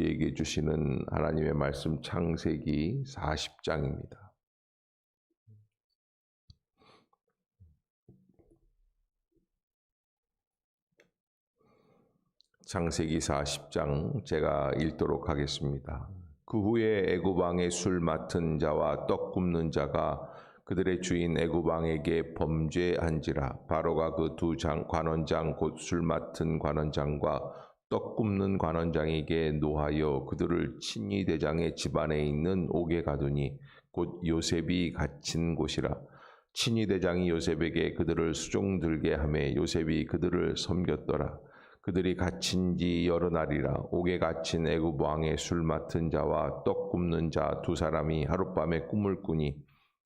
우리에게 주시는 하나님의 말씀 창세기 40장입니다. 창세기 40장 제가 읽도록 하겠습니다. 그 후에 애굽 왕의 술 맡은 자와 떡 굽는 자가 그들의 주인 애굽 왕에게 범죄한지라. 바로가 그 두 관원장 곧 술 맡은 관원장과 떡 굽는 관원장에게 노하여 그들을 친위 대장의 집안에 있는 옥에 가두니 곧 요셉이 갇힌 곳이라. 친위 대장이 요셉에게 그들을 수종 들게 하매 요셉이 그들을 섬겼더라. 그들이 갇힌 지 여러 날이라. 옥에 갇힌 애굽 왕의 술 맡은 자와 떡 굽는 자 두 사람이 하룻밤에 꿈을 꾸니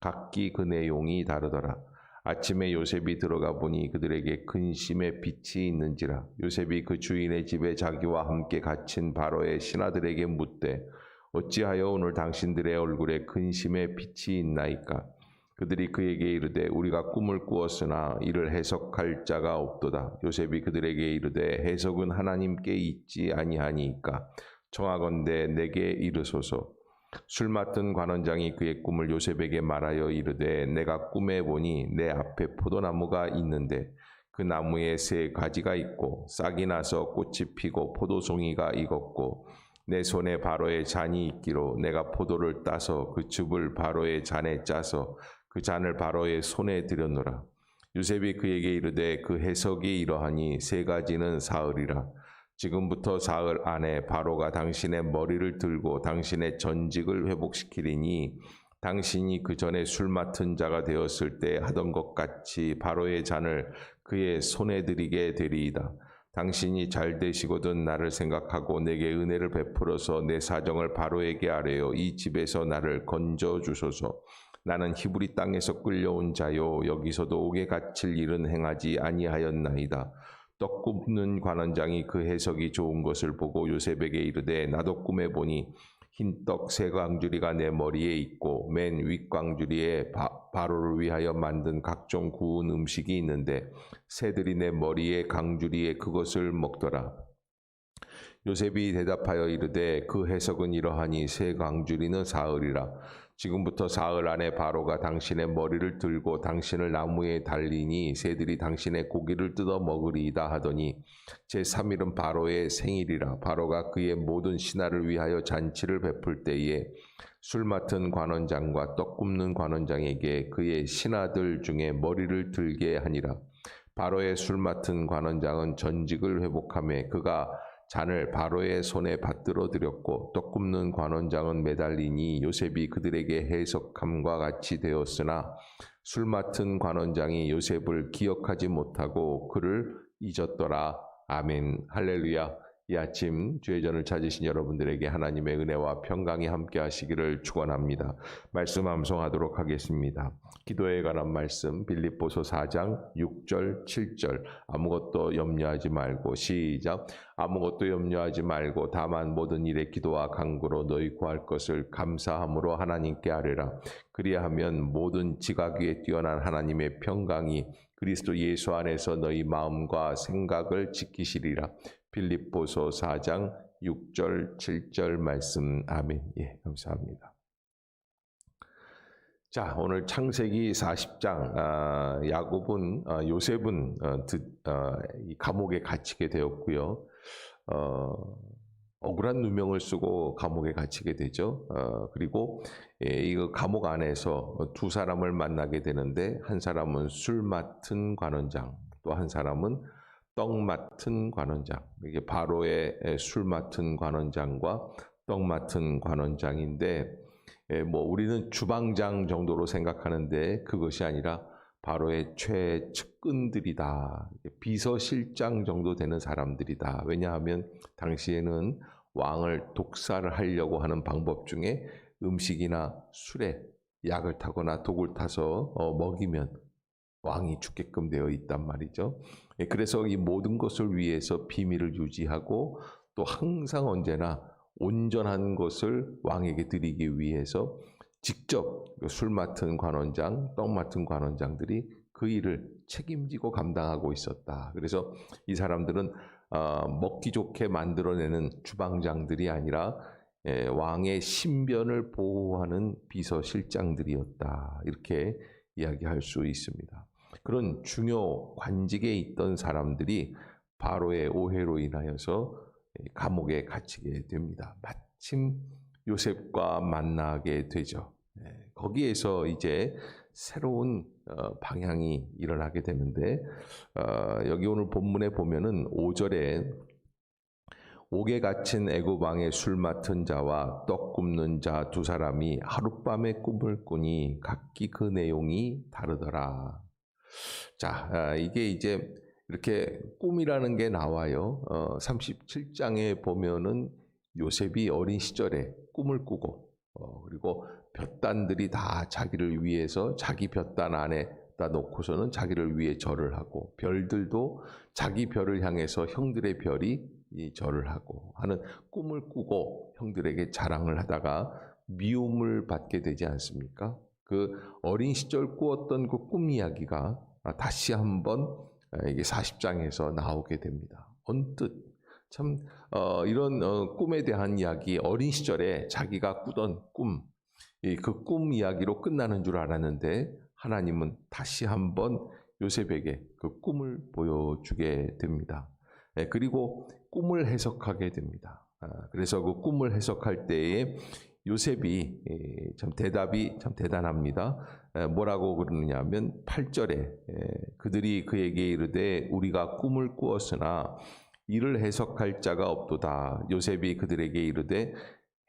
각기 그 내용이 다르더라. 아침에 요셉이 들어가 보니 그들에게 근심의 빛이 있는지라. 요셉이 그 주인의 집에 자기와 함께 갇힌 바로의 신하들에게 묻되 어찌하여 오늘 당신들의 얼굴에 근심의 빛이 있나이까? 그들이 그에게 이르되 우리가 꿈을 꾸었으나 이를 해석할 자가 없도다. 요셉이 그들에게 이르되 해석은 하나님께 있지 아니하니까 청하건대 내게 이르소서. 술 맡은 관원장이 그의 꿈을 요셉에게 말하여 이르되 내가 꿈에 보니 내 앞에 포도나무가 있는데 그 나무에 세 가지가 있고 싹이 나서 꽃이 피고 포도송이가 익었고 내 손에 바로의 잔이 있기로 내가 포도를 따서 그 즙을 바로의 잔에 짜서 그 잔을 바로의 손에 들였노라. 요셉이 그에게 이르되 그 해석이 이러하니 세 가지는 사흘이라. 지금부터 사흘 안에 바로가 당신의 머리를 들고 당신의 전직을 회복시키리니 당신이 그 전에 술 맡은 자가 되었을 때 하던 것 같이 바로의 잔을 그의 손에 들이게 되리이다. 당신이 잘 되시거든 나를 생각하고 내게 은혜를 베풀어서 내 사정을 바로에게 아뢰어 이 집에서 나를 건져 주소서. 나는 히브리 땅에서 끌려온 자요 여기서도 옥에 갇힐 일은 행하지 아니하였나이다. 떡 굽는 관원장이 그 해석이 좋은 것을 보고 요셉에게 이르되 나도 꿈에 보니 흰떡 세 광주리가 내 머리에 있고 맨 윗광주리에 바로를 위하여 만든 각종 구운 음식이 있는데 새들이 내 머리에 광주리에 그것을 먹더라. 요셉이 대답하여 이르되 그 해석은 이러하니 세 광주리는 사흘이라. 지금부터 사흘 안에 바로가 당신의 머리를 들고 당신을 나무에 달리니 새들이 당신의 고기를 뜯어 먹으리이다 하더니 제3일은 바로의 생일이라. 바로가 그의 모든 신하를 위하여 잔치를 베풀 때에 술 맡은 관원장과 떡 굽는 관원장에게 그의 신하들 중에 머리를 들게 하니라. 바로의 술 맡은 관원장은 전직을 회복하며 그가 잔을 바로의 손에 받들어 드렸고 떡 굽는 관원장은 매달리니 요셉이 그들에게 해석함과 같이 되었으나 술 맡은 관원장이 요셉을 기억하지 못하고 그를 잊었더라. 아멘. 할렐루야. 이 아침 주의 전을 찾으신 여러분들에게 하나님의 은혜와 평강이 함께 하시기를 축원합니다. 말씀 암송하도록 하겠습니다. 기도에 관한 말씀 빌립보서 4장 6절 7절 아무것도 염려하지 말고 시작. 아무것도 염려하지 말고 다만 모든 일에 기도와 간구로 너희 구할 것을 감사함으로 하나님께 아뢰라. 그리하면 모든 지각 위에 뛰어난 하나님의 평강이 그리스도 예수 안에서 너희 마음과 생각을 지키시리라. 빌립보서 4장 6절 7절 말씀. 아멘. 예, 감사합니다. 자, 오늘 창세기 40장 야곱은 요셉은 이 감옥에 갇히게 되었고요. 억울한 누명을 쓰고 감옥에 갇히게 되죠. 그리고 이 감옥 안에서 두 사람을 만나게 되는데 한 사람은 술 맡은 관원장, 또 한 사람은 떡 맡은 관원장. 이게 바로의 술 맡은 관원장과 떡 맡은 관원장인데 뭐 우리는 주방장 정도로 생각하는데 그것이 아니라 바로의 최측근들이다. 비서실장 정도 되는 사람들이다. 왜냐하면 당시에는 왕을 독살을 하려고 하는 방법 중에 음식이나 술에 약을 타거나 독을 타서 먹이면 왕이 죽게끔 되어 있단 말이죠. 그래서 이 모든 것을 위해서 비밀을 유지하고 또 항상 언제나 온전한 것을 왕에게 드리기 위해서 직접 술 맡은 관원장, 떡 맡은 관원장들이 그 일을 책임지고 감당하고 있었다. 그래서 이 사람들은 먹기 좋게 만들어내는 주방장들이 아니라 왕의 신변을 보호하는 비서실장들이었다. 이렇게 이야기할 수 있습니다. 그런 중요 관직에 있던 사람들이 바로의 오해로 인하여서 감옥에 갇히게 됩니다. 마침 요셉과 만나게 되죠. 거기에서 이제 새로운 방향이 일어나게 되는데 여기 오늘 본문에 보면은 5절에 옥에 갇힌 애굽 왕의 술 맡은 자와 떡 굽는 자 두 사람이 하룻밤에 꿈을 꾸니 각기 그 내용이 다르더라. 자, 이게 이제 이렇게 꿈이라는 게 나와요. 37장에 보면은 요셉이 어린 시절에 꿈을 꾸고 그리고 볕단들이 다 자기를 위해서 자기 볕단 안에다 놓고서는 자기를 위해 절을 하고 별들도 자기 별을 향해서 형들의 별이 이 절을 하고 하는 꿈을 꾸고 형들에게 자랑을 하다가 미움을 받게 되지 않습니까? 그 어린 시절 꾸었던 그 꿈 이야기가 다시 한번 이게 40장에서 나오게 됩니다. 언뜻 참 이런 꿈에 대한 이야기, 어린 시절에 자기가 꾸던 꿈, 그 꿈 이야기로 끝나는 줄 알았는데 하나님은 다시 한번 요셉에게 그 꿈을 보여주게 됩니다. 그리고 꿈을 해석하게 됩니다. 그래서 그 꿈을 해석할 때에 요셉이 참 대답이 참 대단합니다. 뭐라고 그러느냐 하면 8절에 그들이 그에게 이르되 우리가 꿈을 꾸었으나 이를 해석할 자가 없도다. 요셉이 그들에게 이르되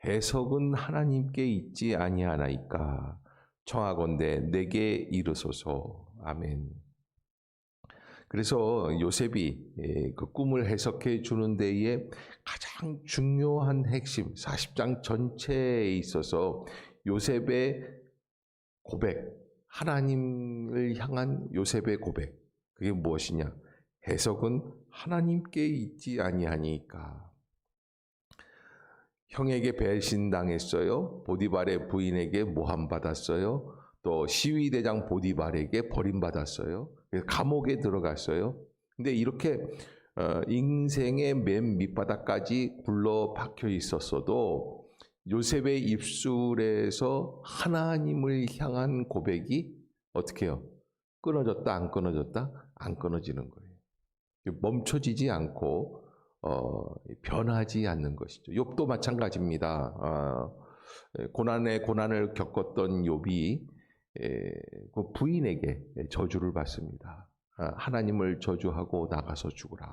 해석은 하나님께 있지 아니하나이까. 청하건대 내게 이르소서. 아멘. 그래서 요셉이 그 꿈을 해석해 주는 데에 가장 중요한 핵심, 40장 전체에 있어서 요셉의 고백, 하나님을 향한 요셉의 고백, 그게 무엇이냐? 해석은 하나님께 있지 아니하니까. 형에게 배신당했어요. 보디발의 부인에게 모함받았어요. 또 시위대장 보디발에게 버림받았어요. 감옥에 들어갔어요. 근데 이렇게 인생의 맨 밑바닥까지 굴러 박혀 있었어도 요셉의 입술에서 하나님을 향한 고백이 어떻게 해요? 끊어졌다, 안 끊어졌다? 안 끊어지는 거예요. 멈춰지지 않고 변하지 않는 것이죠. 욥도 마찬가지입니다. 고난에 고난을 겪었던 욥이 그 부인에게 저주를 받습니다. 하나님을 저주하고 나가서 죽으라.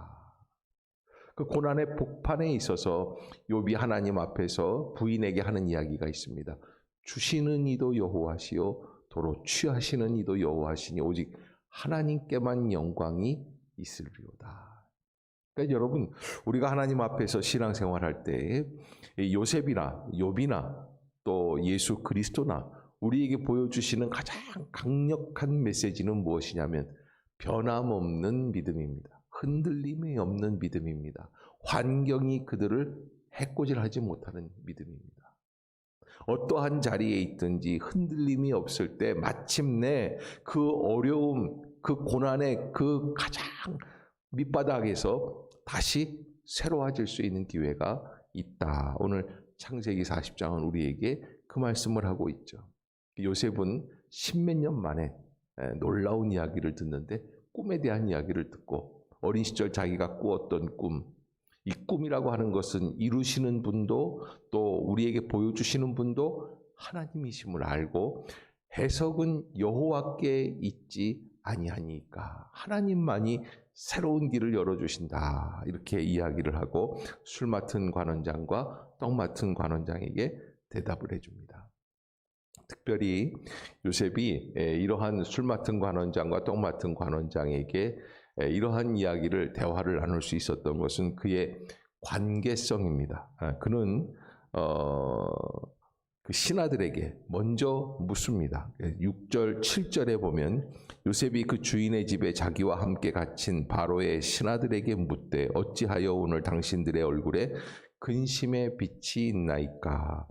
그 고난의 복판에 있어서 욥이 하나님 앞에서 부인에게 하는 이야기가 있습니다. 주시는 이도 여호와시요 도로 취하시는 이도 여호와시니 오직 하나님께만 영광이 있으리로다. 그러니까 여러분, 우리가 하나님 앞에서 신앙생활할 때 요셉이나 욥이나 또 예수 그리스도나 우리에게 보여주시는 가장 강력한 메시지는 무엇이냐면 변함없는 믿음입니다. 흔들림이 없는 믿음입니다. 환경이 그들을 해코지하지 못하는 믿음입니다. 어떠한 자리에 있든지 흔들림이 없을 때 마침내 그 어려움, 그 고난의 그 가장 밑바닥에서 다시 새로워질 수 있는 기회가 있다. 오늘 창세기 40장은 우리에게 그 말씀을 하고 있죠. 요셉은 십몇 년 만에 놀라운 이야기를 듣는데 꿈에 대한 이야기를 듣고 어린 시절 자기가 꾸었던 꿈, 이 꿈이라고 하는 것은 이루시는 분도 또 우리에게 보여주시는 분도 하나님이심을 알고 해석은 여호와께 있지 아니하니까 하나님만이 새로운 길을 열어주신다. 이렇게 이야기를 하고 술 맡은 관원장과 떡 맡은 관원장에게 대답을 해줍니다. 특별히 요셉이 이러한 술 맡은 관원장과 떡 맡은 관원장에게 이러한 이야기를 대화를 나눌 수 있었던 것은 그의 관계성입니다. 그는 그 신하들에게 먼저 묻습니다. 6절, 7절에 보면 요셉이 그 주인의 집에 자기와 함께 갇힌 바로의 신하들에게 묻되 어찌하여 오늘 당신들의 얼굴에 근심의 빛이 있나이까.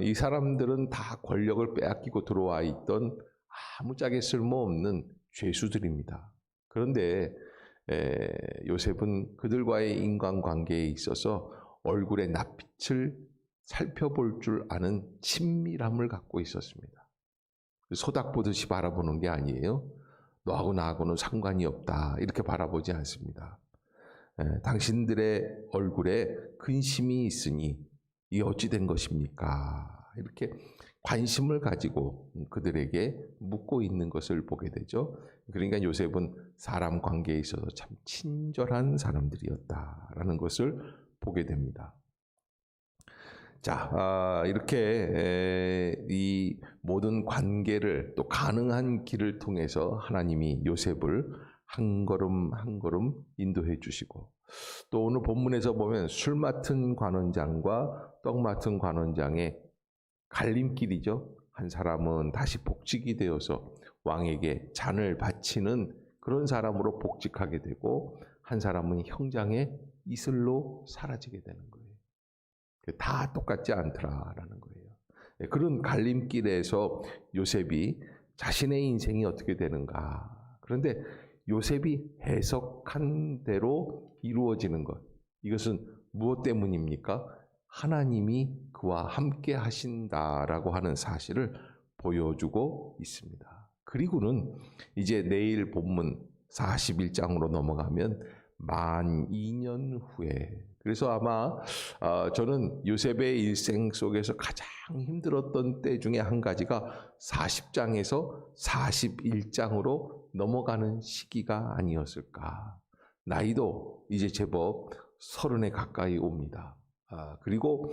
이 사람들은 다 권력을 빼앗기고 들어와 있던 아무짝에 쓸모없는 죄수들입니다. 그런데 요셉은 그들과의 인간관계에 있어서 얼굴의 낯빛을 살펴볼 줄 아는 친밀함을 갖고 있었습니다. 소닥보듯이 바라보는 게 아니에요. 너하고 나하고는 상관이 없다 이렇게 바라보지 않습니다. 당신들의 얼굴에 근심이 있으니 이 어찌 된 것입니까? 이렇게 관심을 가지고 그들에게 묻고 있는 것을 보게 되죠. 그러니까 요셉은 사람 관계에 있어서 참 친절한 사람들이었다라는 것을 보게 됩니다. 자, 이렇게 이 모든 관계를 또 가능한 길을 통해서 하나님이 요셉을 한 걸음 한 걸음 인도해 주시고, 또 오늘 본문에서 보면 술 맡은 관원장과 떡 맡은 관원장의 갈림길이죠. 한 사람은 다시 복직이 되어서 왕에게 잔을 바치는 그런 사람으로 복직하게 되고, 한 사람은 형장의 이슬로 사라지게 되는 거예요. 다 똑같지 않더라라는 거예요. 그런 갈림길에서 요셉이 자신의 인생이 어떻게 되는가. 그런데 요셉이 해석한 대로 이루어지는 것. 이것은 무엇 때문입니까? 하나님이 그와 함께 하신다라고 하는 사실을 보여주고 있습니다. 그리고는 이제 내일 본문 41장으로 넘어가면 만 2년 후에, 그래서 아마 저는 요셉의 일생 속에서 가장 힘들었던 때 중에 한 가지가 40장에서 41장으로 넘어가는 시기가 아니었을까. 나이도 이제 제법 30에 가까이 옵니다. 그리고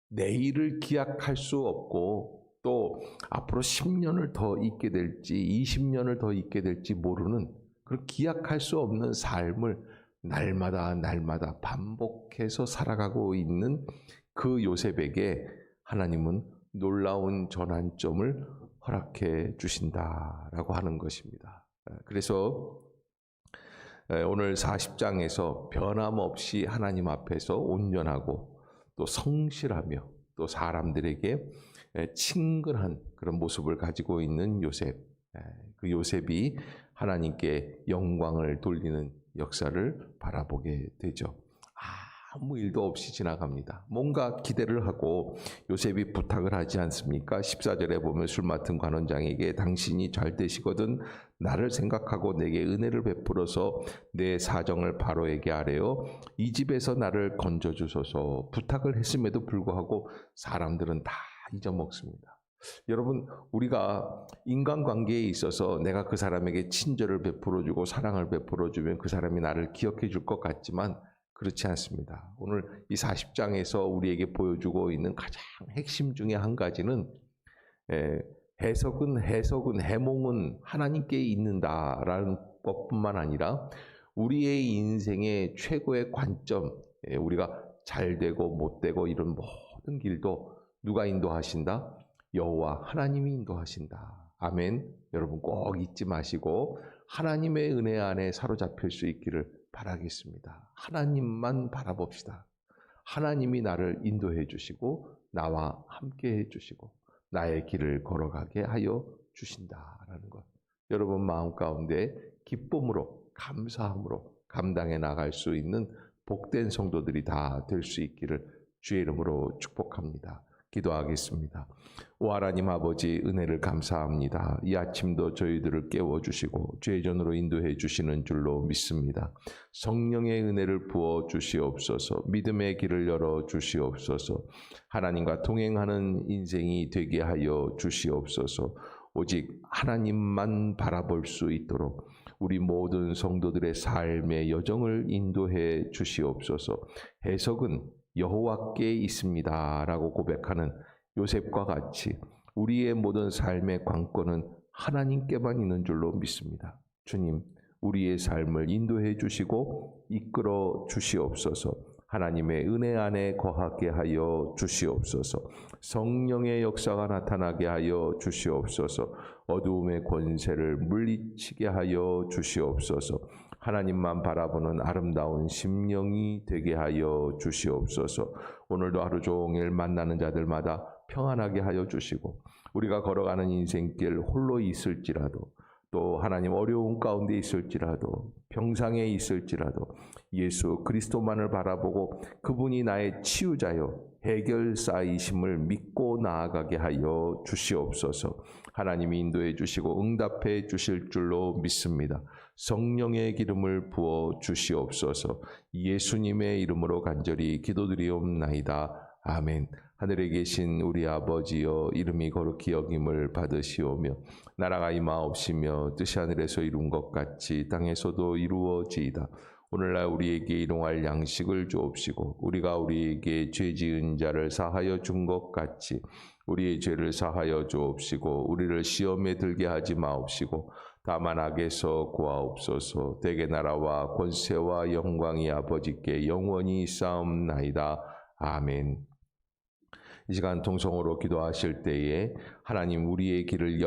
내일을 기약할 수 없고, 또 앞으로 10년을 더 있게 될지 20년을 더 있게 될지 모르는 그런 기약할 수 없는 삶을 날마다 반복해서 살아가고 있는 그 요셉에게 하나님은 놀라운 전환점을 허락해 주신다라고 하는 것입니다. 그래서 오늘 40장에서 변함없이 하나님 앞에서 온전하고 또 성실하며 또 사람들에게 친근한 그런 모습을 가지고 있는 요셉, 그 요셉이 하나님께 영광을 돌리는 역사를 바라보게 되죠. 아무 일도 없이 지나갑니다. 뭔가 기대를 하고 요셉이 부탁을 하지 않습니까? 14절에 보면 술 맡은 관원장에게 당신이 잘 되시거든 나를 생각하고 내게 은혜를 베풀어서 내 사정을 바로에게 아뢰어 이 집에서 나를 건져주소서. 부탁을 했음에도 불구하고 사람들은 다 잊어먹습니다. 여러분, 우리가 인간관계에 있어서 내가 그 사람에게 친절을 베풀어주고 사랑을 베풀어주면 그 사람이 나를 기억해 줄 것 같지만 그렇지 않습니다. 오늘 이 40장에서 우리에게 보여주고 있는 가장 핵심 중에 한 가지는 해석은 해몽은 하나님께 있는다라는 것뿐만 아니라 우리의 인생의 최고의 관점, 우리가 잘 되고 못 되고 이런 모든 길도 누가 인도하신다? 여호와 하나님이 인도하신다. 아멘. 여러분 꼭 잊지 마시고 하나님의 은혜 안에 사로잡힐 수 있기를 바라겠습니다. 하나님만 바라봅시다. 하나님이 나를 인도해 주시고 나와 함께 해 주시고 나의 길을 걸어가게 하여 주신다라는 것. 여러분 마음 가운데 기쁨으로 감사함으로 감당해 나갈 수 있는 복된 성도들이 다 될 수 있기를 주의 이름으로 축복합니다. 기도하겠습니다. 오 하나님 아버지, 은혜를 감사합니다. 이 아침도 저희들을 깨워주시고 죄의 전으로 인도해 주시는 줄로 믿습니다. 성령의 은혜를 부어 주시옵소서. 믿음의 길을 열어 주시옵소서. 하나님과 동행하는 인생이 되게 하여 주시옵소서. 오직 하나님만 바라볼 수 있도록 우리 모든 성도들의 삶의 여정을 인도해 주시옵소서. 해석은 여호와께 있습니다 라고 고백하는 요셉과 같이 우리의 모든 삶의 관건은 하나님께만 있는 줄로 믿습니다. 주님, 우리의 삶을 인도해 주시고 이끌어 주시옵소서. 하나님의 은혜 안에 거하게 하여 주시옵소서. 성령의 역사가 나타나게 하여 주시옵소서. 어두움의 권세를 물리치게 하여 주시옵소서. 하나님만 바라보는 아름다운 심령이 되게 하여 주시옵소서. 오늘도 하루 종일 만나는 자들마다 평안하게 하여 주시고 우리가 걸어가는 인생길 홀로 있을지라도 또 하나님 어려운 가운데 있을지라도 병상에 있을지라도 예수 그리스도만을 바라보고 그분이 나의 치유자요 해결사이심을 믿고 나아가게 하여 주시옵소서. 하나님이 인도해 주시고 응답해 주실 줄로 믿습니다. 성령의 기름을 부어 주시옵소서. 예수님의 이름으로 간절히 기도드리옵나이다. 아멘. 하늘에 계신 우리 아버지여, 이름이 거룩히 여김을 받으시오며 나라가 임하옵시며 뜻이 하늘에서 이룬 것 같이 땅에서도 이루어지이다. 오늘날 우리에게 일용할 양식을 주옵시고 우리가 우리에게 죄 지은 자를 사하여 준 것 같이 우리의 죄를 사하여 주옵시고 우리를 시험에 들게 하지 마옵시고 다만 악에서 구하옵소서. 대개 나라와 권세와 영광이 아버지께 영원히 있사옵나이다. 아멘. 이 시간 통성으로 기도하실 때에 하나님 우리의 길을